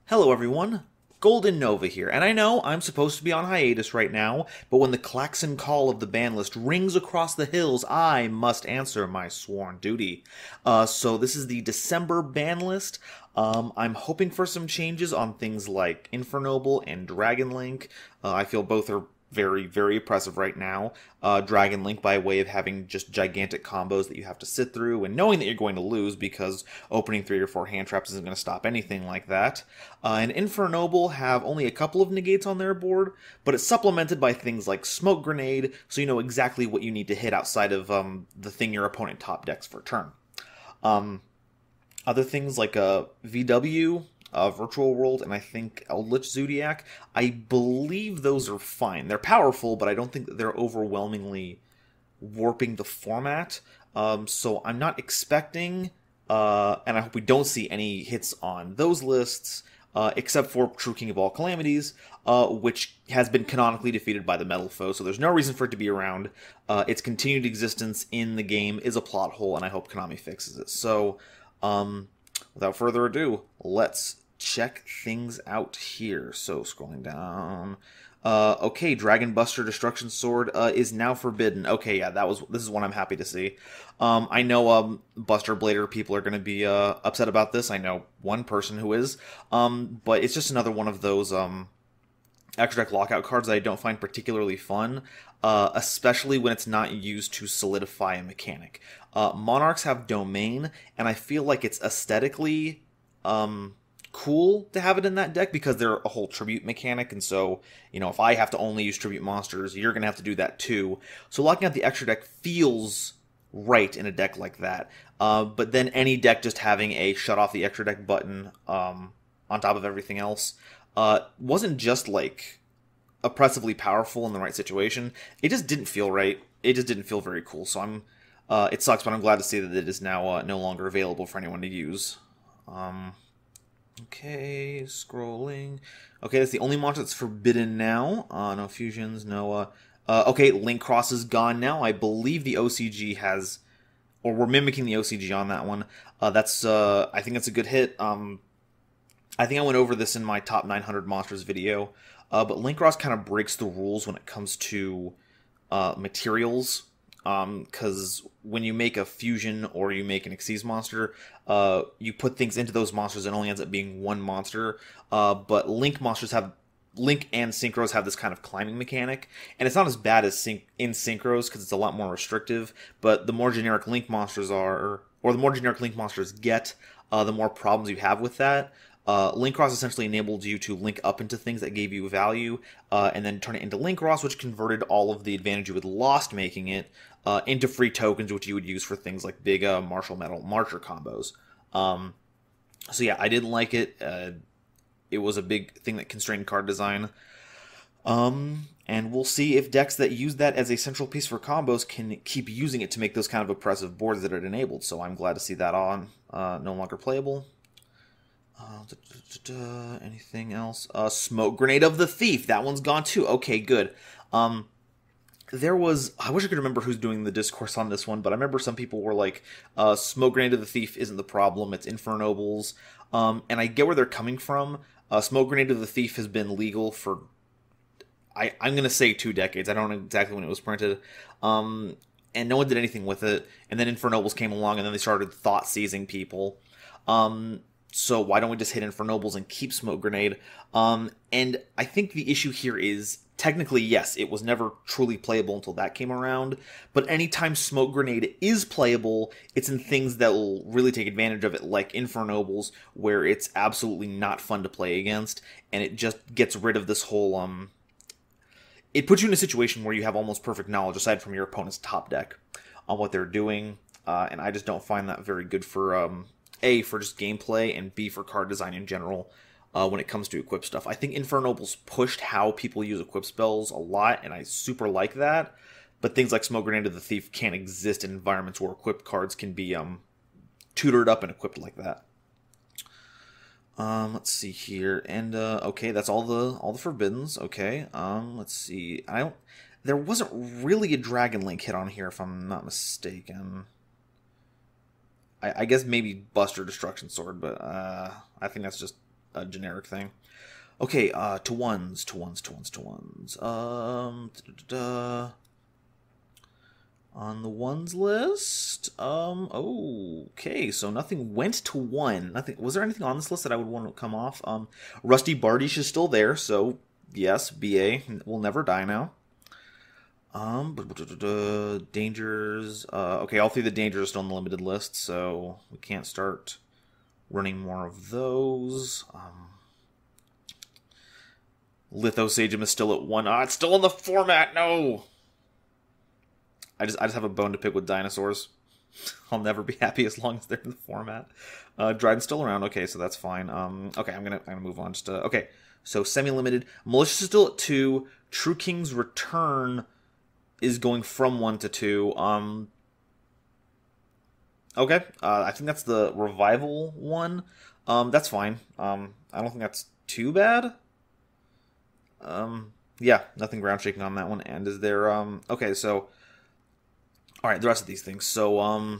Hello everyone, GoldenNova here, and I know I'm supposed to be on hiatus right now, but when the klaxon call of the ban list rings across the hills, I must answer my sworn duty. So this is the December ban list. I'm hoping for some changes on things like Infernoble and Dragon Link. I feel both are very, very oppressive right now. Dragon Link by way of having just gigantic combos that you have to sit through and knowing that you're going to lose because opening 3 or 4 hand traps isn't going to stop anything like that. And Infernoble have only a couple of negates on their board, but it's supplemented by things like Smoke Grenade, so you know exactly what you need to hit outside of the thing your opponent top decks for turn. Other things like VW, Virtual World, and I think Eldritch Zodiac, I believe those are fine. They're powerful, but I don't think that they're overwhelmingly warping the format. So I'm not expecting, and I hope we don't see any hits on those lists, except for True King of All Calamities, which has been canonically defeated by the Metal Foe, so there's no reason for it to be around. Its continued existence in the game is a plot hole, and I hope Konami fixes it. So, without further ado, let's check things out here. So, scrolling down. Okay, Dragon Buster Destruction Sword is now forbidden. Okay, yeah, this is one I'm happy to see. I know Buster Blader people are going to be upset about this. I know one person who is. But it's just another one of those extra deck lockout cards that I don't find particularly fun, especially when it's not used to solidify a mechanic. Monarchs have Domain, and I feel like it's aesthetically cool to have it in that deck because they're a whole tribute mechanic, and so, you know, if I have to only use tribute monsters, you're going to have to do that too. So locking out the extra deck feels right in a deck like that. But then any deck just having a shut off the extra deck button on top of everything else wasn't just like oppressively powerful in the right situation. It just didn't feel right. It just didn't feel very cool. So it sucks, but I'm glad to see that it is now no longer available for anyone to use. Okay, scrolling. Okay, that's the only monster that's forbidden now. No fusions, no... okay, Link Cross is gone now. I believe the OCG has... Or we're mimicking the OCG on that one. I think that's a good hit. I think I went over this in my top 900 monsters video. But Link Cross kind of breaks the rules when it comes to materials. Because when you make a fusion or you make an Xyz monster, you put things into those monsters and it only ends up being one monster. But Link and Synchros have this kind of climbing mechanic, and it's not as bad as in Synchros because it's a lot more restrictive. But the more generic Link monsters are, or the more generic Link monsters get, the more problems you have with that. Link Cross essentially enabled you to link up into things that gave you value, and then turn it into Link Cross, which converted all of the advantage you had lost making it into free tokens, which you would use for things like big Martial Metal Marcher combos. So yeah, I didn't like it. It was a big thing that constrained card design. And we'll see if decks that use that as a central piece for combos can keep using it to make those kind of oppressive boards that it enabled. So I'm glad to see that on. No longer playable. Anything else? Smoke Grenade of the Thief. That one's gone too. Okay, good. I wish I could remember who's doing the discourse on this one, but I remember some people were like, Smoke Grenade of the Thief isn't the problem, it's Infernobles. And I get where they're coming from. Smoke Grenade of the Thief has been legal for, I'm going to say 2 decades. I don't know exactly when it was printed. And no one did anything with it. And then Infernobles came along, and then they started thought-seizing people. So why don't we just hit Infernobles and keep Smoke Grenade? And I think the issue here is, technically, yes, it was never truly playable until that came around, but anytime Smoke Grenade is playable, it's in things that will really take advantage of it, like Infernobles, where it's absolutely not fun to play against, and it just gets rid of this whole, it puts you in a situation where you have almost perfect knowledge, aside from your opponent's top deck, on what they're doing, and I just don't find that very good for, A, for just gameplay, and B, for card design in general. When it comes to equip stuff. I think Infernobles pushed how people use equip spells a lot, and I super like that. But things like Smoke Grenade of the Thief can't exist in environments where equipped cards can be tutored up and equipped like that. Let's see here, and okay, that's all the forbiddens. Okay, let's see. There wasn't really a Dragon Link hit on here, if I'm not mistaken. I guess maybe Buster Destruction Sword, but I think that's just a generic thing. Okay, to ones. On the ones list, okay, so nothing went to one. Nothing. Was there anything on this list that I would want to come off? Rusty Bardish is still there, so yes, BA will never die now. Dangers. Okay, all three of the dangers are still on the limited list, so we can't start running more of those. Lithosagem is still at 1. Ah, it's still in the format. No. I just have a bone to pick with dinosaurs. I'll never be happy as long as they're in the format. Dryden's still around. Okay, so that's fine. Okay, I'm gonna move on. Just okay. So semi-limited. Malicious is still at 2. True King's Return is going from 1 to 2. Okay. I think that's the revival one. That's fine. I don't think that's too bad. Yeah, nothing ground shaking on that one. And is there okay, so all right, the rest of these things. So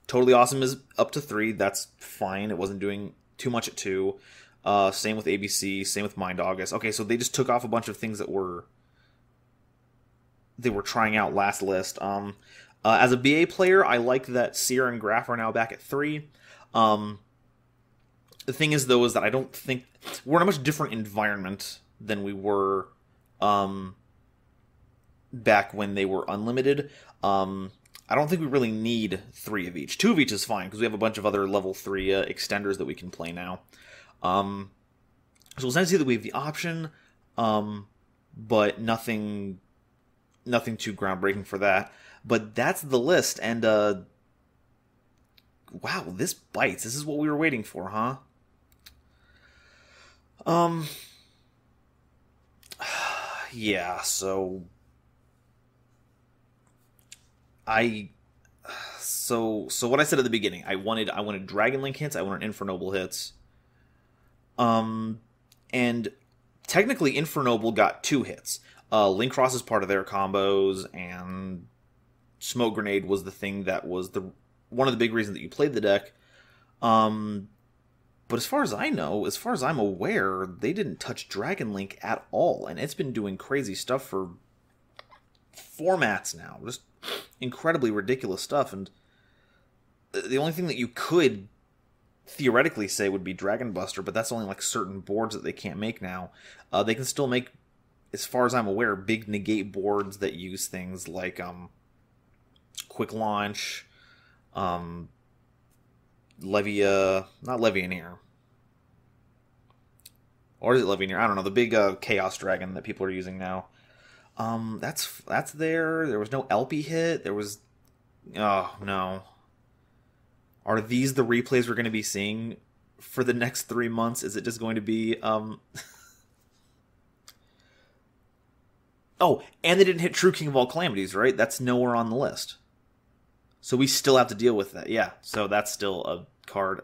Totally Awesome is up to 3. That's fine. It wasn't doing too much at 2. Same with ABC, same with Mind August. Okay, so they just took off a bunch of things that they were trying out last list. As a BA player, I like that Seer and Graph are now back at 3. The thing is, though, is that I don't think we're in a much different environment than we were back when they were unlimited. I don't think we really need 3 of each. 2 of each is fine, because we have a bunch of other level 3 extenders that we can play now. So it's nice to see that we have the option, but nothing too groundbreaking for that. But that's the list, and wow, this bites. This is what we were waiting for, huh? Yeah, so so what I said at the beginning, I wanted Dragon Link hits, I wanted Infernoble hits. And technically Infernoble got 2 hits. Link Cross is part of their combos, and Smoke Grenade was the thing that was one of the big reasons that you played the deck. But as far as I know, as far as I'm aware, they didn't touch Dragon Link at all, and it's been doing crazy stuff for formats now. Just incredibly ridiculous stuff, and the only thing that you could theoretically say would be Dragon Buster, but that's only like certain boards that they can't make now. They can still make, as far as I'm aware, big negate boards that use things like Quick Launch, not Levianeer. Or is it Levianeer? I don't know. The big Chaos Dragon that people are using now. That's there. There was no LP hit. There was... Oh, no. Are these the replays we're going to be seeing for the next 3 months? Is it just going to be... Oh, and they didn't hit True King of All Calamities, right? That's nowhere on the list. So we still have to deal with that. Yeah, so that's still a card.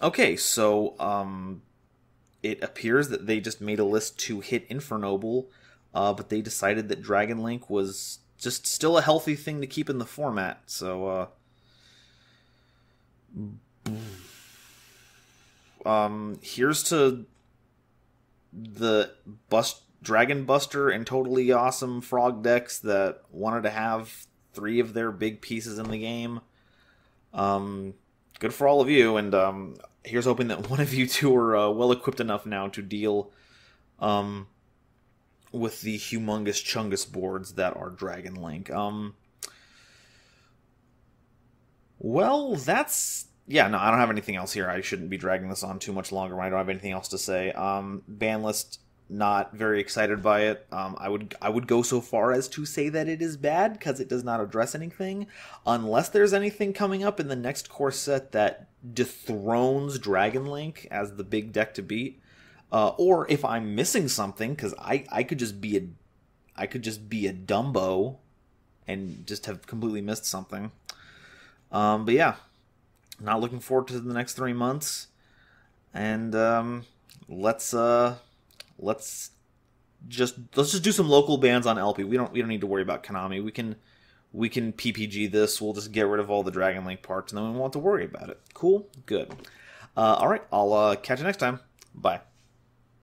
Okay, so it appears that they just made a list to hit Infernoble, but they decided that Dragon Link was just still a healthy thing to keep in the format. So here's to the Dragon Buster and Totally Awesome Frog decks that wanted to have 3 of their big pieces in the game. Good for all of you, and here's hoping that one of you two are well equipped enough now to deal with the humongous Chungus boards that are Dragon Link. Well, that's... Yeah, no, I don't have anything else here. I shouldn't be dragging this on too much longer when I don't have anything else to say. Ban list, not very excited by it. I would go so far as to say that it is bad, because it does not address anything. Unless there's anything coming up in the next core set that dethrones Dragon Link as the big deck to beat. Or if I'm missing something, because I could just be a Dumbo and just have completely missed something. But yeah. Not looking forward to the next 3 months, and let's just do some local bans on LP. We don't need to worry about Konami. We can PPG this. We'll just get rid of all the Dragon Link parts, and then we won't have to worry about it. Cool, good. All right, I'll catch you next time. Bye.